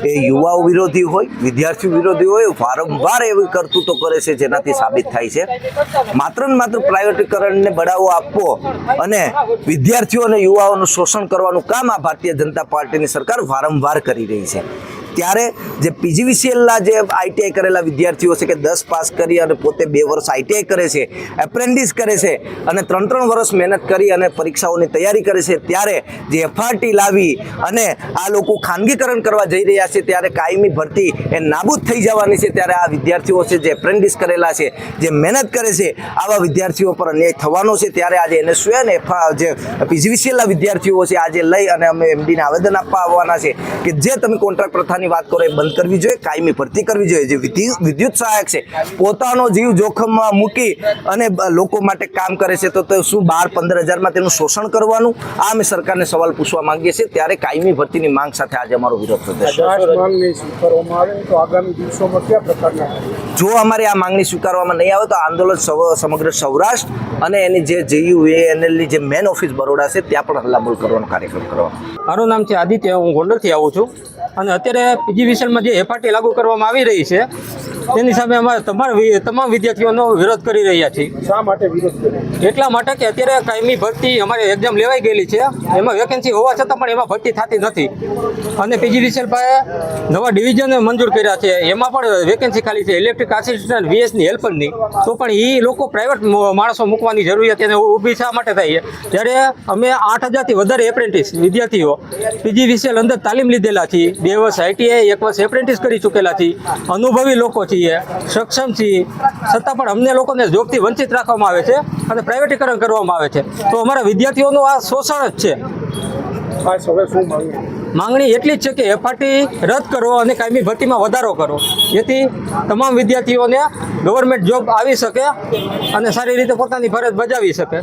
એ યુવાઓ વિરોધી હોય, વિદ્યાર્થીઓ વિરોધી હોય, વારંવાર એવી કરતૂતો કરે છે જેનાથી સાબિત થાય છે માત્ર ને માત્ર પ્રાઇવેટીકરણને બઢાવો આપવો અને વિદ્યાર્થીઓ અને યુવાઓનું શોષણ કરવાનું કામ આ ભારતીય જનતા પાર્ટીની સરકાર વારંવાર કરી રહી છે। ત્યારે જે પીજીવીસીએલના જે આઈટીઆઈ કરેલા વિદ્યાર્થીઓ છે કે 10 પાસ કરી અને પોતે 2 વર્ષ આઈટીઆઈ કરે છે, એપ્રેન્ટિસ કરે છે અને 3 વર્ષ મહેનત કરી અને પરીક્ષાઓની તૈયારી કરે છે, ત્યારે જે એફઆરટી લાવી અને આ લોકો ખાનગીકરણ કરવા જઈ રહ્યા છે ત્યારે કાયમી ભરતી એ નાબૂદ થઈ જવાની છે। ત્યારે આ વિદ્યાર્થીઓ છે જે એપ્રેન્ટિસ કરેલા છે, જે મહેનત કરે છે, આવા વિદ્યાર્થીઓ પર અન્યાય થવાનો છે। ત્યારે આજે એનએસયુ અને જે પીજીવીસીએલના વિદ્યાર્થીઓ છે આજે લઈ અને અમે એમડીને આવેદન આપવા આવવાના છે કે જે તમે કોન્ટ્રાક્ટ પ્રથાની વાત કરો એ બંધ કરવી જોઈએ, કાયમી ભરતી કરવી જોઈએ। જે વિદ્યુત સહાયક છે પોતાનો જીવ જોખમમાં મૂકી અને લોકો માટે કામ કરે છે તો શું 12-15 હજારમાં તેનું શોષણ કરવાનું? આ અમે સરકારને સવાલ પૂછવા માંગીએ છીએ। ત્યારે કાયમી ભરતીની માંગ સાથે આજે અમારો વિરોધ પ્રદર્શન। જો અમારી આ માંગણી સ્વીકારવામાં નહીં આવે તો આંદોલન સમગ્ર સૌરાષ્ટ્ર અને એની જે JUVNLની જે મેન ઓફિસ બરોડા છે ત્યાં પણ હલ્લાબોલ કરવાનો કાર્યક્રમ કરવા। મારું નામ છે આદિત્ય, હું ગોંડલથી આવું છું અને અત્યારે પીજીવીસીએલમાં જે એફઆરટી લાગુ કરવામાં આવી રહી છે તેની સામે અમારે તમામ વિદ્યાર્થીઓનો વિરોધ કરી રહ્યા છીએ। શા માટે વિરોધ કર્યો? એટલા માટે કે અત્યારે કાયમી ભરતી અમારી એક્ઝામ લેવાઈ ગયેલી છે, એમાં વેકેન્સી હોવા છતાં પણ એમાં ભરતી થતી નથી અને પીજીવીસીએલ પાસે નવા ડિવિઝન મંજૂર કર્યા છે, એમાં પણ વેકેન્સી ખાલી છે ઇલેક્ટ્રિક આસિસ્ટન્ટ VSની હેલ્પરની, તો પણ એ લોકો પ્રાઇવેટ માણસો મૂકવાની જરૂરિયાત એને ઊભી શા માટે થાય છે? જ્યારે અમે 8000થી વધારે એપ્રેન્ટિસ વિદ્યાર્થીઓ પીજીવીસીએલ અંદર તાલીમ લીધેલા છીએ, 2 વર્ષ આઈટીઆઈ 1 વર્ષ એપ્રેન્ટિસ કરી ચૂકેલા છીએ, અનુભવી લોકો છીએ, સક્ષમ છીએ, છતાં પણ અમને લોકોને જોબથી વંચિત રાખવામાં આવે છે અને પ્રાઇવેટીકરણ કરવામાં આવે છે। તો અમારા વિદ્યાર્થીઓનું આ શોષણ જ છે। માંગણી એટલી જ છે કે એફઆરટી રદ કરો અને કાયમી ભરતીમાં વધારો કરો, જેથી તમામ વિદ્યાર્થીઓને ગવર્મેન્ટ જોબ આવી શકે અને સારી રીતે પોતાની ફરજ બજાવી શકે।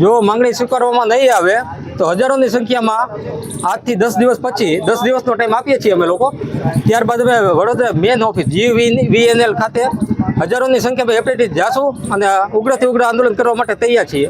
જો માંગણી સ્વીકારવામાં નહીં આવે તો હજારોની સંખ્યામાં આજથી 10 દિવસ પછી 10 દિવસનો ટાઈમ આપીએ છીએ અમે લોકો, ત્યારબાદ અમે વડોદરા મેન ઓફિસ JUVNL ખાતે હજારોની સંખ્યામાં એપ્રેન્ટિસ જાશું અને ઉગ્રથી ઉગ્ર આંદોલન કરવા માટે તૈયાર છીએ।